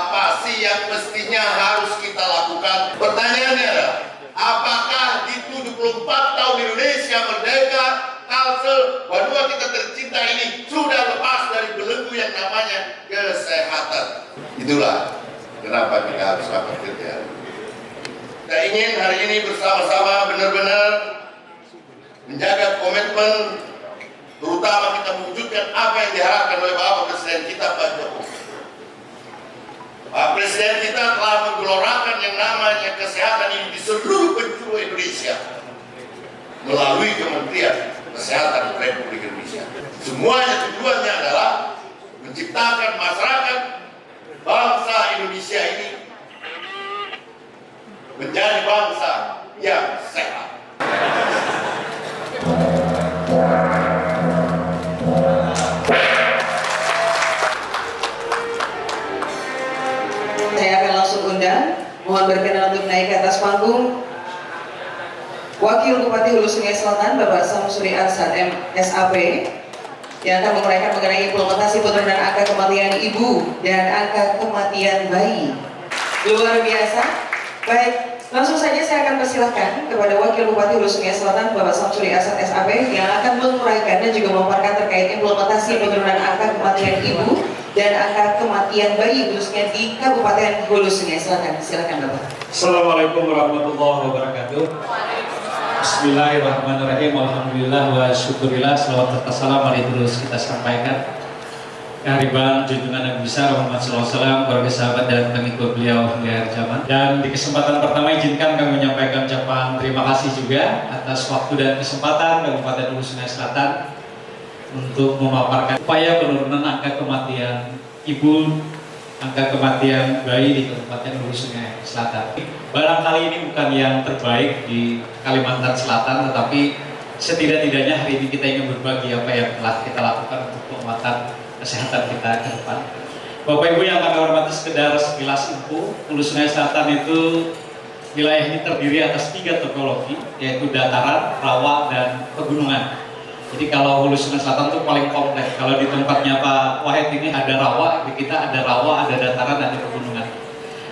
apa sih yang mestinya harus kita lakukan? Pertanyaannya adalah, apakah di 74 tahun Indonesia merdeka, Kalsel, Banua kita tercinta ini sudah lepas dari belenggu yang namanya kesehatan? Itulah kenapa kita harus rapat kerja. Kita ingin hari ini bersama-sama benar-benar menjaga komitmen, terutama kita mewujudkan apa yang diharapkan oleh Bapak Presiden kita, Pak Jokowi. Pak Presiden kita telah menggelorakan yang namanya kesehatan ini di seluruh penjuru Indonesia melalui Kementerian Kesehatan Republik Indonesia. Semuanya tujuannya adalah menciptakan masyarakat bangsa Indonesia ini menjadi bangsa yang sehat. Saya akan langsung undang, mohon berkenan untuk naik ke atas panggung Wakil Bupati Hulu Sungai Selatan Bapak Samsuri Arsad MSAP yang akan menguraikan mengenai implementasi penurunan angka kematian ibu dan angka kematian bayi. Luar biasa. Baik, langsung saja saya akan persilahkan kepada Wakil Bupati Hulu Sungai Selatan Bapak Samsuri Arsad SAP yang akan menguraikan dan juga memaparkan terkait implementasi penurunan angka kematian ibu dan angka kematian bayi khususnya di Kabupaten Hulu Sungai Selatan. Silakan Bapak. Assalamualaikum warahmatullahi wabarakatuh. Bismillahirrahmanirrahim. Alhamdulillah wa syukurillah. Salawat serta salam mari terus kita sampaikan kehadiran junjungan Nabi besar Muhammad SAW, keluarga sahabat dan pengikut beliau hingga akhir zaman. Dan di kesempatan pertama izinkan kami menyampaikan ucapan terima kasih juga atas waktu dan kesempatan Kabupaten Hulu Sungai Selatan untuk memaparkan upaya penurunan angka kematian ibu, angka kematian bayi di Kabupaten Hulu Sungai Selatan. Barangkali ini bukan yang terbaik di Kalimantan Selatan, tetapi setidak-tidaknya hari ini kita ingin berbagi apa yang telah kita lakukan untuk penguatan kesehatan kita ke depan. Bapak Ibu yang kami hormati, sekedar sekilas info, Hulu Sungai Selatan itu wilayah ini terdiri atas 3 topologi, yaitu dataran, rawa, dan pegunungan. Jadi kalau Hulu Sungai Selatan itu paling kompleks. Kalau di tempatnya Pak Wahid ini ada rawa, di kita ada rawa, ada dataran, ada pegunungan.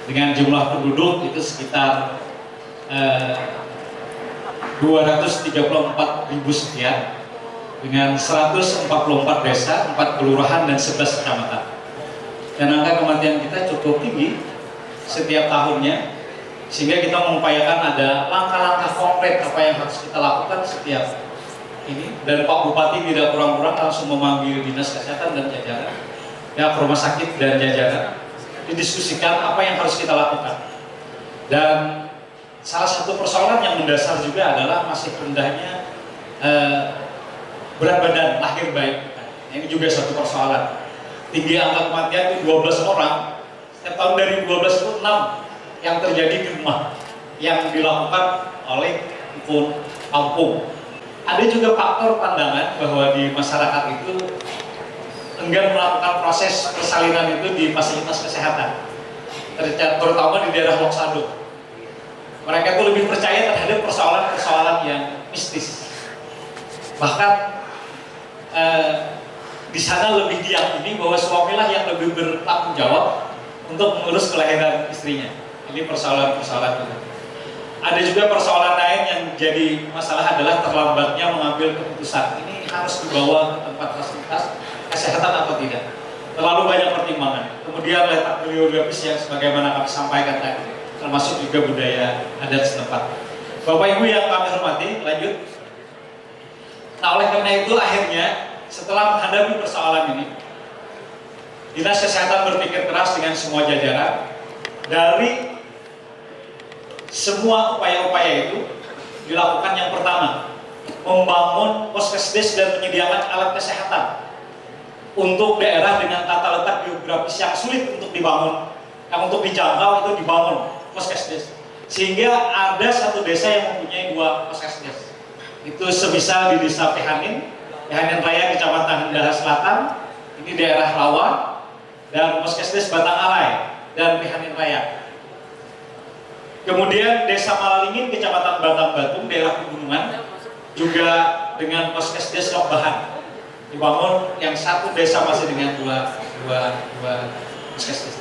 Dengan jumlah penduduk itu sekitar 234.000 sekian, dengan 144 desa, 4 kelurahan, dan 11 kecamatan. Dan angka kematian kita cukup tinggi setiap tahunnya, sehingga kita mengupayakan ada langkah-langkah konkret apa yang harus kita lakukan setiap ini. Dan Pak Bupati tidak kurang-kurang langsung memanggil Dinas Kesehatan dan jajaran, ya rumah sakit dan jajaran, didiskusikan apa yang harus kita lakukan. Dan salah satu persoalan yang mendasar juga adalah masih rendahnya berat badan lahir bayi. Ini juga satu persoalan. Tinggi angka kematian itu 12 orang. Setiap tahun dari 12 itu 6 yang terjadi di rumah yang dilakukan oleh kampung. Ada juga faktor pandangan bahwa di masyarakat itu enggan melakukan proses persalinan itu di fasilitas kesehatan, terutama di daerah Loksado. Mereka itu lebih percaya terhadap persoalan-persoalan yang mistis. Bahkan di sana lebih diyakini bahwa suamilah yang lebih bertanggung jawab untuk mengurus kelahiran istrinya. Ini persoalan-persoalan itu. Ada juga persoalan lain yang jadi masalah adalah terlambatnya mengambil keputusan. Ini harus dibawa ke tempat fasilitas kesehatan atau tidak. Terlalu banyak pertimbangan. Kemudian letak geografis yang sebagaimana kami sampaikan tadi, termasuk juga budaya adat setempat. Bapak Ibu yang kami hormati, lanjut. Nah, oleh karena itu akhirnya setelah menghadapi persoalan ini, Dinas Kesehatan berpikir keras dengan semua jajaran. Dari semua upaya-upaya itu dilakukan yang pertama, membangun poskesdes dan menyediakan alat kesehatan untuk daerah dengan tata letak geografis yang sulit untuk dibangun, yang untuk dijangkau itu dibangun poskesdes, sehingga ada satu desa yang mempunyai 2 poskesdes. Itu semisal di desa Pehanin Raya, Kecamatan Hendaha Selatan, ini daerah rawa, dan poskesdes Batang Alai dan Pehanin Raya. Kemudian desa Malalingin, Kecamatan Batang Batung, daerah pegunungan, juga dengan poskesdes Lokbahan dibangun, yang satu desa masih dengan dua poskesdes.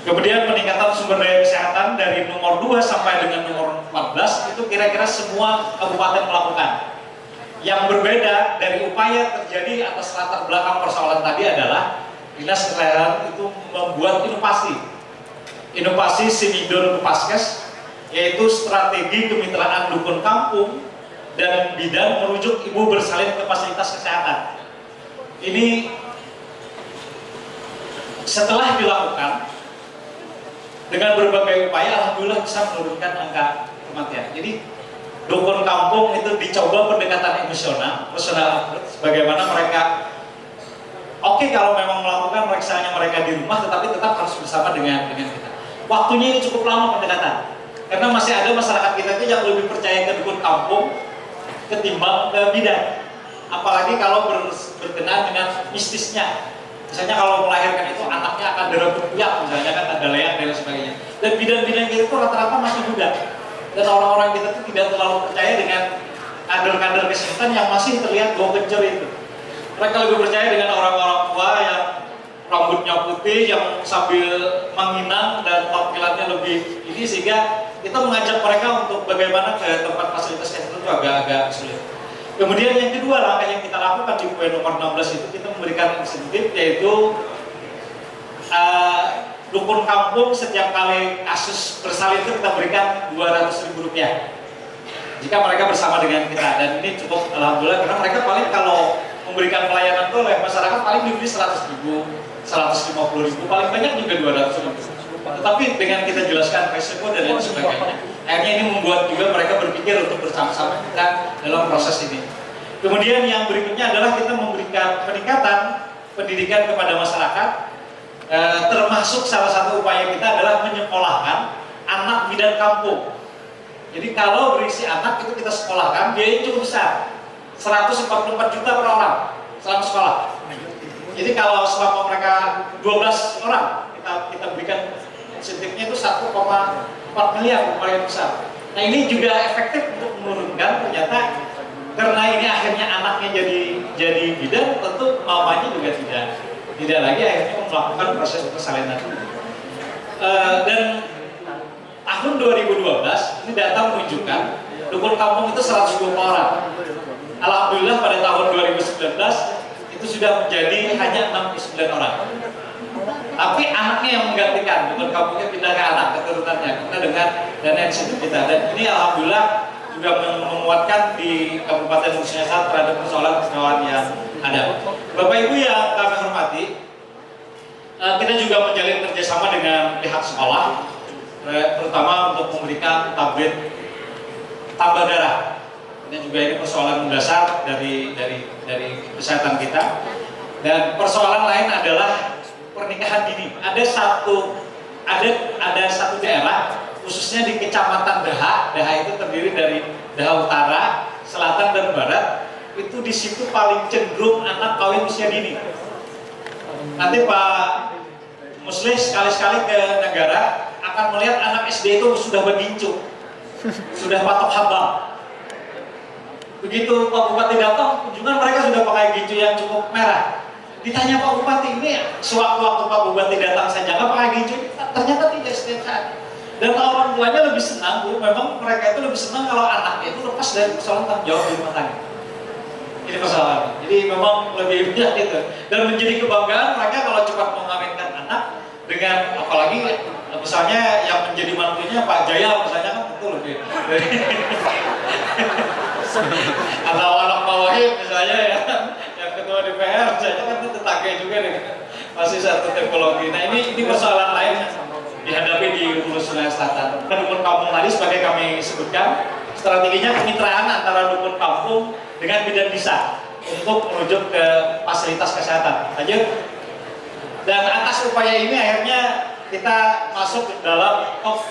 Kemudian peningkatan sumber daya kesehatan dari nomor 2 sampai dengan nomor 14 itu kira-kira semua kabupaten melakukan. Yang berbeda dari upaya terjadi atas latar belakang persoalan tadi adalah Dinas Kesehatan itu membuat inovasi Simidor Paskes, yaitu strategi kemitraan dukun kampung dan bidan merujuk ibu bersalin ke fasilitas kesehatan. Ini setelah dilakukan dengan berbagai upaya, alhamdulillah bisa menurunkan angka kematian. Jadi dukun kampung itu dicoba pendekatan emosional, personal approach, bagaimana mereka kalau memang melakukan periksanya mereka di rumah, tetapi tetap harus bersama dengan kita. Waktunya ini cukup lama pendekatan, karena masih ada masyarakat kita itu yang lebih percaya ke dukun kampung ketimbang ke bidan. Apalagi kalau berkenaan dengan mistisnya. Misalnya kalau melahirkan itu anaknya akan darah berkuyak, misalnya kan ada leak dan sebagainya. Dan bidan-bidan kita itu rata-rata masih muda. Dan orang-orang kita itu tidak terlalu percaya dengan kader-kader kesehatan yang masih terlihat bau kencur itu. Mereka lebih percaya dengan orang-orang tua yang rambutnya putih, yang sambil menginang dan tampilannya lebih ini, sehingga kita mengajak mereka untuk bagaimana ke tempat fasilitas kesehatan itu agak-agak sulit. Kemudian yang kedua, langkah yang kita lakukan di poin nomor 16 itu kita memberikan insentif, yaitu dukun kampung setiap kali kasus bersalin itu kita berikan Rp200.000 jika mereka bersama dengan kita. Dan ini cukup alhamdulillah, karena mereka paling kalau memberikan pelayanan itu oleh masyarakat paling diberi 100.000, 150.000, paling banyak juga 200.000. Tetapi dengan kita jelaskan resiko dan lain sebagainya, akhirnya ini membuat juga mereka berpikir untuk bersama-sama kita dalam proses ini. Kemudian yang berikutnya adalah kita memberikan peningkatan pendidikan kepada masyarakat, termasuk salah satu upaya kita adalah menyekolahkan anak bidan kampung. Jadi kalau berisi anak itu kita sekolahkan, biayanya cukup besar, 144 juta per orang selama sekolah. Jadi kalau selama mereka 12 orang, kita berikan insentifnya itu 1,4 miliar, lumayan besar. Nah ini juga efektif untuk menurunkan, ternyata karena ini akhirnya anaknya jadi bidan, tentu mamanya juga tidak lagi akhirnya melakukan proses persalinan. Dan tahun 2012 ini data menunjukkan dukun kampung itu 120 orang. Alhamdulillah pada tahun 2019 itu sudah menjadi hanya 69 orang. Tapi anaknya yang menggantikan, dukun kampungnya pindah ke anak keturunannya, karena dengan dana insentif kita. Dan ini alhamdulillah juga menguatkan di Kabupaten Musingasar terhadap persoalan yang ada. Bapak Ibu yang kami hormati, kita juga menjalin kerjasama dengan pihak sekolah, terutama untuk memberikan tablet tambah darah. Ini juga ini persoalan mendasar dari kesehatan kita. Dan persoalan lain adalah pernikahan dini. Ada satu daerah, khususnya di Kecamatan Daha itu terdiri dari Daha Utara, Selatan dan Barat. Itu di situ paling cenderung anak kawin usia dini. Nanti Pak Muslih sekali-sekali ke negara akan melihat anak SD itu sudah bergincu, sudah patok habang. Begitu Pak Bupati datang, kunjungan mereka sudah pakai gincu yang cukup merah. Ditanya Pak Bupati, ini sewaktu-waktu Pak Bupati datang saja nggak pakai gincu? Ternyata tidak setiap saat. Dan orang tuanya lebih senang, Bu, memang mereka itu lebih senang kalau anaknya itu lepas dari persoalan tanggung jawab di rumah tangga. Ini persoalan. Jadi memang lebih banyak itu. Dan menjadi kebanggaan mereka kalau cepat mengawinkan anak dengan, apalagi misalnya yang menjadi mantunya Pak Jaya misalnya, kan itu lebih. Atau anak Pak Wahid misalnya yang ketua DPR misalnya, kan itu tetangga juga dengan masih satu teknologi. Nah ini persoalan lain dihadapi di Hulu Sungai Selatan. Dukun kampung tadi sebagai kami sebutkan, strateginya kemitraan antara dukun kampung dengan bidan desa untuk merujuk ke fasilitas kesehatan. Lanjut. Dan atas upaya ini akhirnya kita masuk dalam top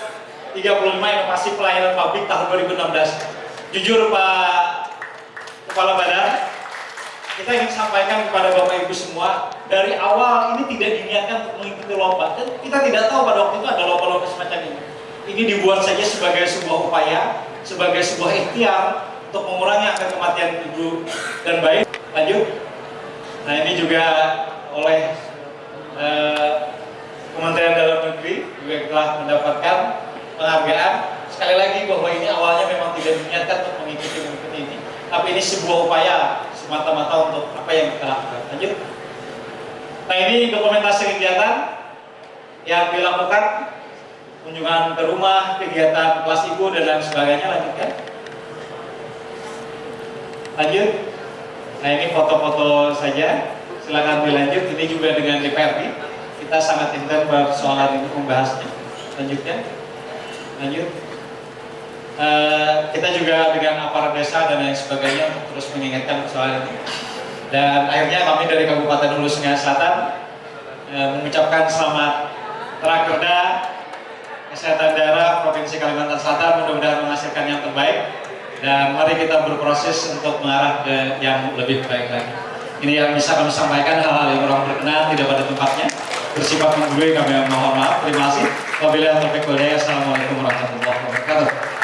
35 inovasi pelayanan publik tahun 2016. Jujur Pak Kepala Badan, kita ingin sampaikan kepada Bapak Ibu semua, dari awal ini tidak diniatkan untuk mengikuti lomba, dan kita tidak tahu pada waktu itu ada lomba-lomba semacam ini. Ini dibuat saja sebagai sebuah upaya, sebagai sebuah ikhtiar untuk mengurangi angka kematian ibu dan bayi. Lanjut. Nah ini juga oleh Kementerian Dalam Negeri telah mendapatkan penghargaan. Sekali lagi bahwa ini awalnya memang tidak diniatkan untuk mengikuti ini, tapi ini sebuah upaya semata-mata untuk apa yang kita lakukan. Lanjut. Nah, ini dokumentasi kegiatan yang dilakukan, kunjungan ke rumah, kegiatan kelas ibu dan lain sebagainya. Lanjutkan. Lanjut. Nah, ini foto-foto saja. Silakan dilanjut. Ini juga dengan DPRD. Kita sangat intens persoalan ini membahasnya. Lanjutkan. Lanjut. Kita juga dengan aparat desa dan lain sebagainya untuk terus mengingatkan persoalan ini. Dan akhirnya kami dari Kabupaten Hulu Sungai Selatan mengucapkan selamat Rakerda Kesehatan Daerah Provinsi Kalimantan Selatan, mudah-mudahan menghasilkan yang terbaik, dan mari kita berproses untuk mengarah ke yang lebih baik lagi. Ini yang bisa kami sampaikan, hal-hal yang kurang berkenan tidak pada tempatnya bersifat menggurui, kami mohon maaf. Terima kasih. Wabillahi taufiq wal hidayah. Assalamualaikum warahmatullahi wabarakatuh.